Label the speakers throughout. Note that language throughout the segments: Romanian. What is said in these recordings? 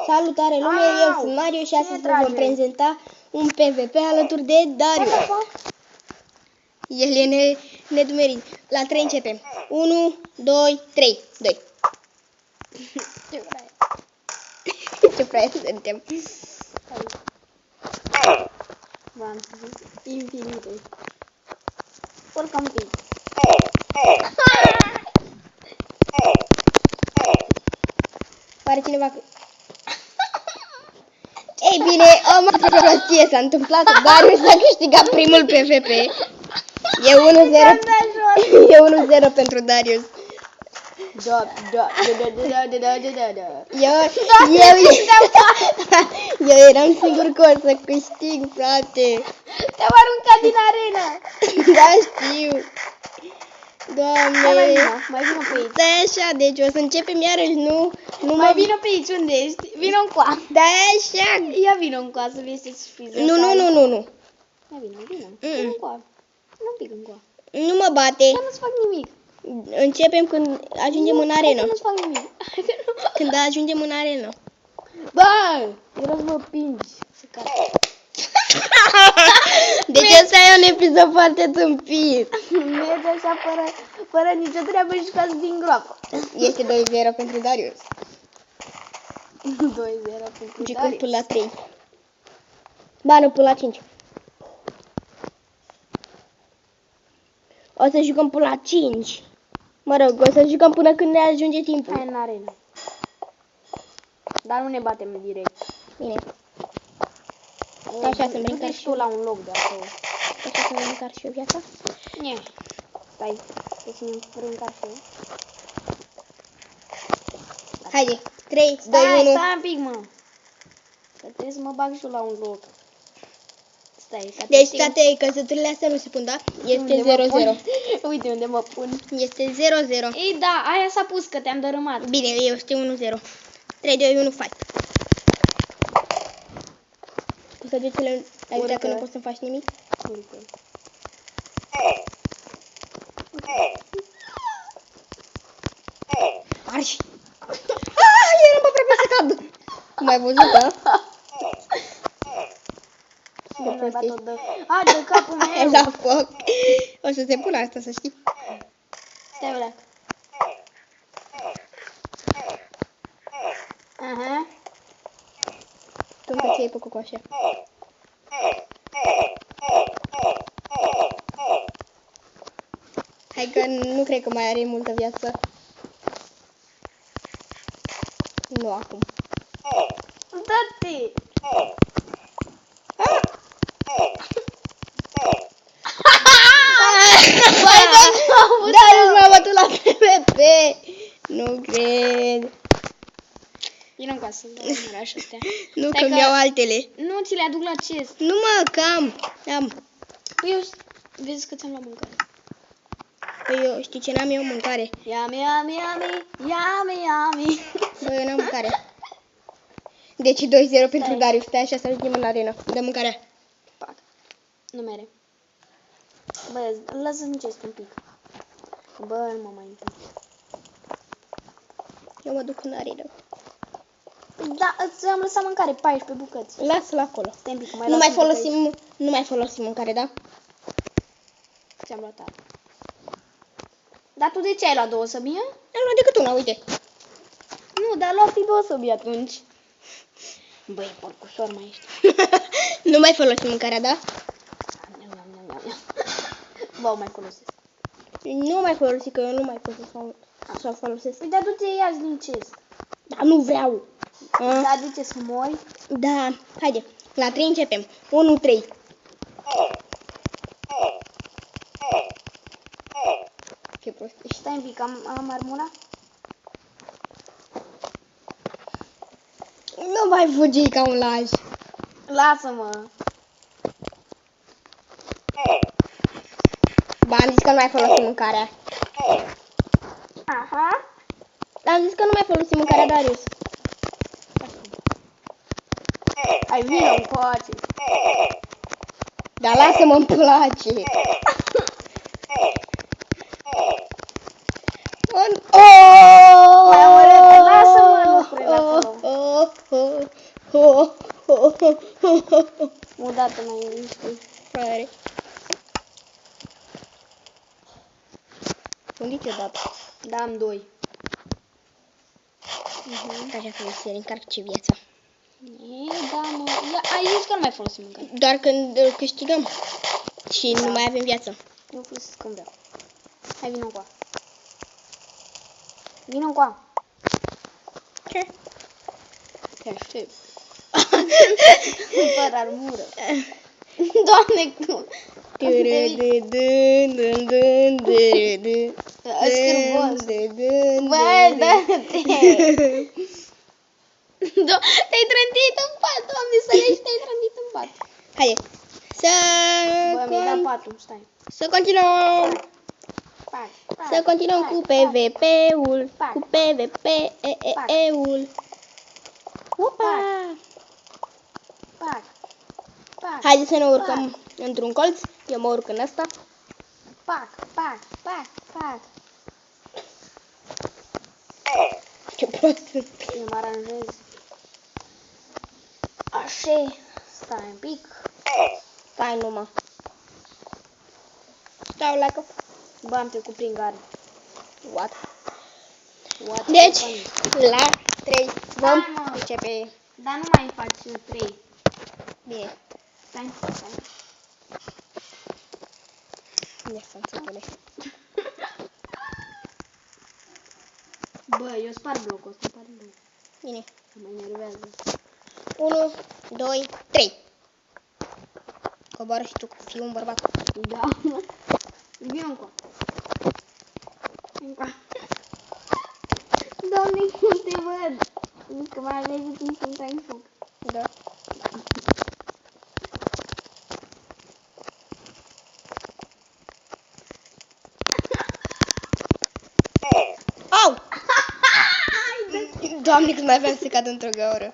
Speaker 1: Salutare lume, eu sunt Mario și astăzi vă vom prezenta un PvP alături de Darius. El e nedumerit. La 3 începem. 1, 2, 3. 2. Ce prea suntem?
Speaker 2: V-am zis infinite. Urcă un pic.
Speaker 1: Pare cineva că... Ei bine, o mare prostie s-a întâmplat. Darius a câștigat primul PvP. E 1-0 pentru Darius. Eu eram sigur că o să câștig, frate.
Speaker 2: Te-am aruncat din arena.
Speaker 1: Da, știu. Doamne.
Speaker 2: Mai vină pe aici.
Speaker 1: Stai așa, deci o să începem iarăși, nu
Speaker 2: Mai vină pe aici, unde ești? Vină încoa.
Speaker 1: Da, așa.
Speaker 2: Ia vină încoa să vezi ce-ți friză.
Speaker 1: Nu.
Speaker 2: Ia vină. Vină încoa. Vină un pic încoa.
Speaker 1: Nu mă bate.
Speaker 2: Dar nu-ți fac nimic.
Speaker 1: Începem când ajungem în arenă.
Speaker 2: Nu-ți fac nimic.
Speaker 1: Când ajungem în arenă.
Speaker 2: Bă! Vreau să mă pingi. Să cad.
Speaker 1: Deci ăsta e un episod foarte tâmpit.
Speaker 2: Merge așa fără nicio treabă și ca din groapă.
Speaker 1: Este 2-0 pentru Darius.
Speaker 2: 2-0 pentru
Speaker 1: Jucăm
Speaker 2: Darius.
Speaker 1: până la 3. Ba, nu, până la 5. O să jucăm până la 5. Mă rog, o să jucăm până când ne ajunge timpul.
Speaker 2: Hai în arenă. Dar nu ne batem direct.
Speaker 1: Bine. Stai așa să-mi
Speaker 2: Du-te
Speaker 1: car
Speaker 2: și
Speaker 1: și
Speaker 2: tu la un loc de acolo.
Speaker 1: Așa să-mi car și eu viața.
Speaker 2: Nie. Stai. Să-mi încar și eu.
Speaker 1: Haide. 3, 2, 1.
Speaker 2: Stai un pic, mă. Că trebuie să mă bag și eu la un loc. Stai.
Speaker 1: Deci toate căsătorile astea nu se pun, da? Este 0-0.
Speaker 2: Uite unde mă pun.
Speaker 1: Este 0-0.
Speaker 2: Ei, da, aia s-a pus că te-am dărâmat.
Speaker 1: Bine, este 1-0. 3, 2, 1, fight. Cu săgețele ai uitat că nu poți să faci nimic?
Speaker 2: Urcă.
Speaker 1: Arși! Eram aproape să cad! Cum ai văzut, da?
Speaker 2: A, de capul meu.
Speaker 1: La foc. O să se pună asta, să știi.
Speaker 2: Stai, vreau. Aha.
Speaker 1: Tu încă ți-ai făcut cu așa. Hai că nu cred că mai are multă viață. Nu acum.
Speaker 2: Dă-te!
Speaker 1: Darius m-a bătut la PvP. Nu cred.
Speaker 2: Vino în casă, dă-mi așa astea.
Speaker 1: Nu,
Speaker 2: Stai
Speaker 1: că
Speaker 2: că-
Speaker 1: mi-au altele.
Speaker 2: Nu ți le aduc la chest.
Speaker 1: Nu mă, cam. Am.
Speaker 2: Păi eu, vezi că ți-am luat mâncare.
Speaker 1: Păi eu știi ce n-am eu mâncare.
Speaker 2: Yummy, yummy, yummy, yummy, yummy.
Speaker 1: Băi, eu n-am mâncare. Deci 2-0 pentru
Speaker 2: Stai.
Speaker 1: Darius. Stai așa să ajungem în arenă. Dă mâncarea.
Speaker 2: Pac. Nu mere. Bă, lasă-mi chest un pic. Bă, nu mă mai întâmplă.
Speaker 1: Eu mă duc în arenă.
Speaker 2: Da, ți-am lăsat mâncare, 14 bucăți.
Speaker 1: Lasă-l acolo.
Speaker 2: Stai un pic, mai
Speaker 1: Nu
Speaker 2: las
Speaker 1: mai
Speaker 2: un pic aici.
Speaker 1: folosim, nu mai folosim mâncare, da?
Speaker 2: Ți-am luat altă. Dar tu de ce ai luat 2 săbie?
Speaker 1: Am luat decât una, uite.
Speaker 2: Nu, dar luați 2 săbii atunci. Băi, porcușor mai ești.
Speaker 1: Nu mai folosim mâncarea, da?
Speaker 2: Vă mai folosesc.
Speaker 1: Nu mai folosi, că eu nu mai pot să o folosesc.
Speaker 2: Păi, dar du-te ia-ți din chest.
Speaker 1: Dar nu vreau.
Speaker 2: Dar de ce să mori?
Speaker 1: Da, haide. La 3 începem. 1, 3. Ce prost ești.
Speaker 2: Stai un pic, am armura?
Speaker 1: Nu mai fugi ca un laj.
Speaker 2: Lasă-mă.
Speaker 1: Ba, am zis că nu mai folosim mâncarea.
Speaker 2: Aha.
Speaker 1: Am zis că nu mai folosim mâncarea, Darius.
Speaker 2: Ai vină încoace.
Speaker 1: Dar lasă-mă, îmi place.
Speaker 2: Lasă-mă lucrurile acolo. dată mai știi.
Speaker 1: Are. Unde-i odată?
Speaker 2: Da, am 2.
Speaker 1: Așa că se încarce viața.
Speaker 2: Da, mă. Ai zis că nu mai folosim încă.
Speaker 1: Doar când câștigăm și nu mai avem viață.
Speaker 2: Eu folosesc când vreau. Hai, vină încoa. Vină încoa.
Speaker 1: Ce?
Speaker 2: Te aștept. Fără armură. Doamne, cum? Scârbos. Băi, dă-te! Te-ai trântit în pat, Doamne, să leși, te-ai trântit în pat.
Speaker 1: Haide.
Speaker 2: Bă, mi-ai dat 4, stai.
Speaker 1: Să continuăm.
Speaker 2: Pac,
Speaker 1: Să continuăm cu PvP-ul.
Speaker 2: Pac.
Speaker 1: Cu PvP-ul. Opa!
Speaker 2: pac, pac.
Speaker 1: Haideți să ne urcăm într-un colț. Eu mă urc în ăsta.
Speaker 2: Pac, pac, pac, pac.
Speaker 1: Ce prost sunt.
Speaker 2: Eu mă aranjez. Așa. Stai un pic.
Speaker 1: Stai numai. Stau la cap.
Speaker 2: Bă, am trecut prin gard.
Speaker 1: What?
Speaker 2: What?
Speaker 1: Deci, la 3 vom
Speaker 2: Hai, mă.
Speaker 1: începe.
Speaker 2: Dar nu mai faci 3.
Speaker 1: Bine.
Speaker 2: Stai.
Speaker 1: Unde sunt țăpele?
Speaker 2: Bă, eu spar blocul ăsta, pare rău.
Speaker 1: Bine.
Speaker 2: Că mă enervează.
Speaker 1: 1, 2, 3. Coboară și tu, fii un bărbat.
Speaker 2: Da. Vino încoa. Încoa. Doamne, cum te văd? Că mai aveai timp să-mi tai în foc.
Speaker 1: Da. Au! Doamne, cât mai aveam să cad într-o gaură.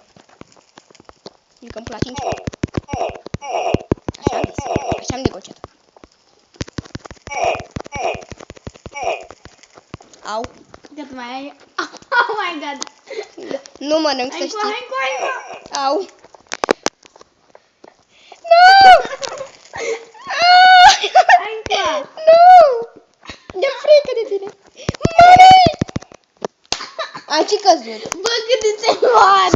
Speaker 1: Adică îmi place 5. Așa am zis. Așa am negociat. Au.
Speaker 2: Cât mai ai? Oh my god!
Speaker 1: Nu mănânc, să
Speaker 2: Hai
Speaker 1: știi.
Speaker 2: încoa.
Speaker 1: Au. Nu!
Speaker 2: Hai încoa.
Speaker 1: Nu! Mi-e frică de tine. Mănânc! Am și căzut.
Speaker 2: Bă, cât de ți-ai luat!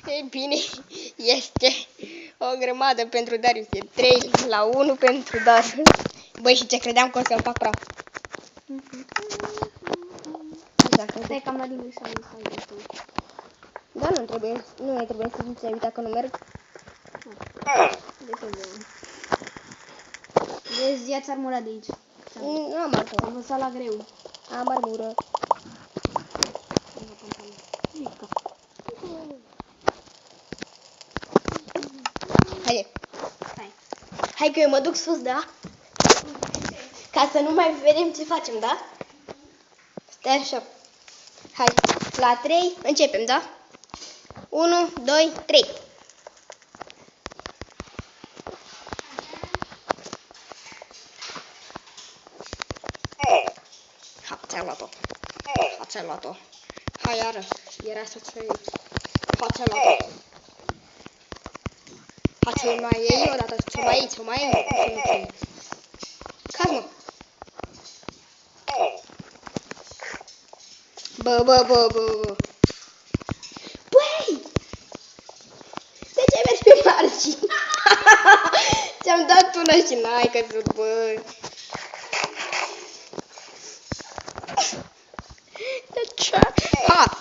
Speaker 1: Ei bine, este o grămadă pentru Darius. E 3-1 pentru Darius. Băi, și ce credeam că o să-mi fac praf.
Speaker 2: Stai că am luat din ușa lui.
Speaker 1: Da, nu mai trebuie să zici, ai uitat că nu merg.
Speaker 2: Vezi, ia-ți armura de aici.
Speaker 1: Nu am armură.
Speaker 2: Am lăsat la greu.
Speaker 1: Am armură. Haide.
Speaker 2: Stai.
Speaker 1: Hai că eu mă duc sus, da? Ca să nu mai vedem ce facem, da? Stai așa. Hai, la 3 începem, da? 1, 2, 3. Ha, ți-am luat-o. Ha, ți-am luat-o. Hai, iară. Era să-ți iei. Ha, ți-am luat-o. Ha, ți-o mai iei odată. Ți-o mai iei, ți-o mai iei. Caz-mă. Bă. Băi! De ce mergi pe margini? Ți-am dat una și n-ai căzut, bă. De ce? Ha!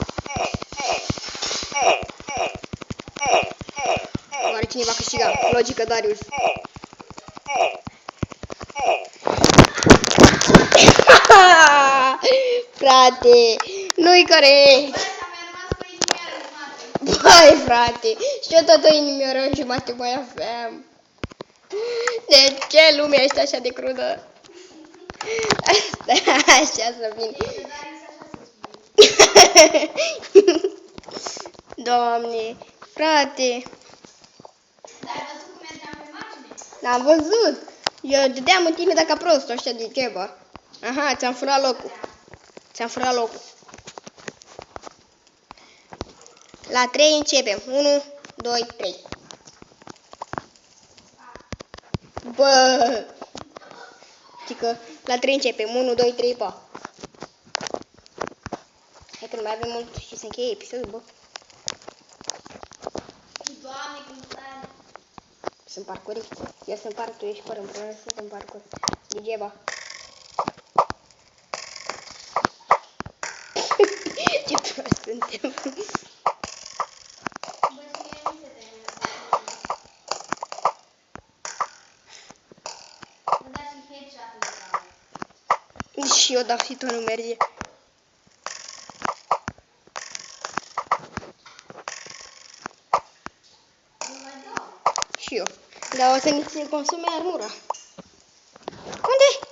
Speaker 1: Oare cine va câștiga? Logică, Darius. Frate, nu-i corect. Băi, frate, și eu tot o inimioară în jumate mai aveam. De ce lumea este așa de crudă? Așa să vin. Doamne, frate. N-am văzut. Eu dădeam în tine dacă prost, așa de ceva. Aha, ți-am furat locul. La 3 începem. 1, 2, 3. Bă! Cică, la 3 începem. 1, 2, 3, pa. Hai că nu mai avem mult și se încheie episodul, bă.
Speaker 2: Doamne, cum stai?
Speaker 1: Sunt parcuri. Eu sunt parc, tu ești fără împreună, suntem parcuri. Degeaba. Ce prost suntem. Și eu dau și tu nu merge. Și eu. Dar o să ni se consume armura. Unde?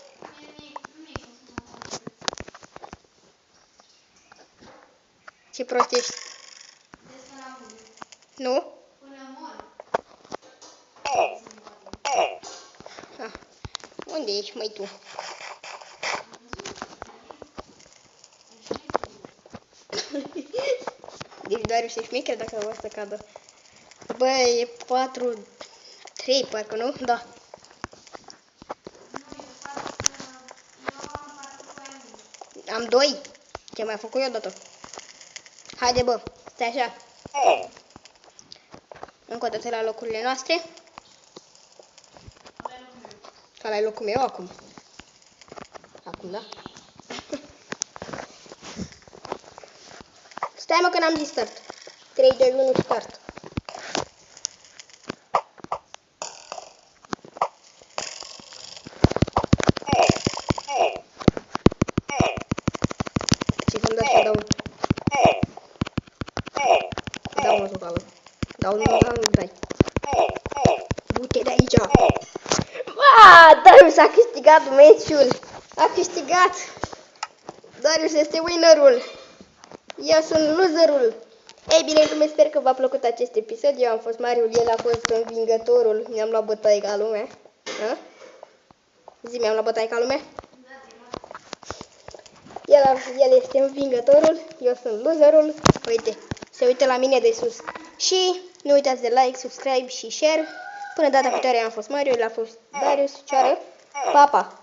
Speaker 1: Ce prost ești. Nu? Ah. Unde ești, măi, tu? Deci doar se șmecher dacă o să cadă. Bă, e 4, 3 parcă, nu? Da. Am 2. Ce mai făcut eu odată? Haide, bă, stai așa. Încă o dată la locurile noastre. Ăla e locul meu acum. Acum, da? Stai, mă, că n-am zis start. 3, 2, 1, start. Și când așa dau... Dau unul total. Dau unul total, nu dai. Du-te de aici. Darius a câștigat meciul. A câștigat. Darius este winnerul. Eu sunt loserul. Ei bine, lume, sper că v-a plăcut acest episod. Eu am fost Mariul, el a fost învingătorul. Mi-am luat bătaie ca lumea. Zi, mi-am luat bătaie ca lumea. El este învingătorul, eu sunt loserul. Uite, se uită la mine de sus. Și nu uitați de like, subscribe și share. Până data viitoare am fost Mario, el a fost Darius. Ceară. Pa, pa!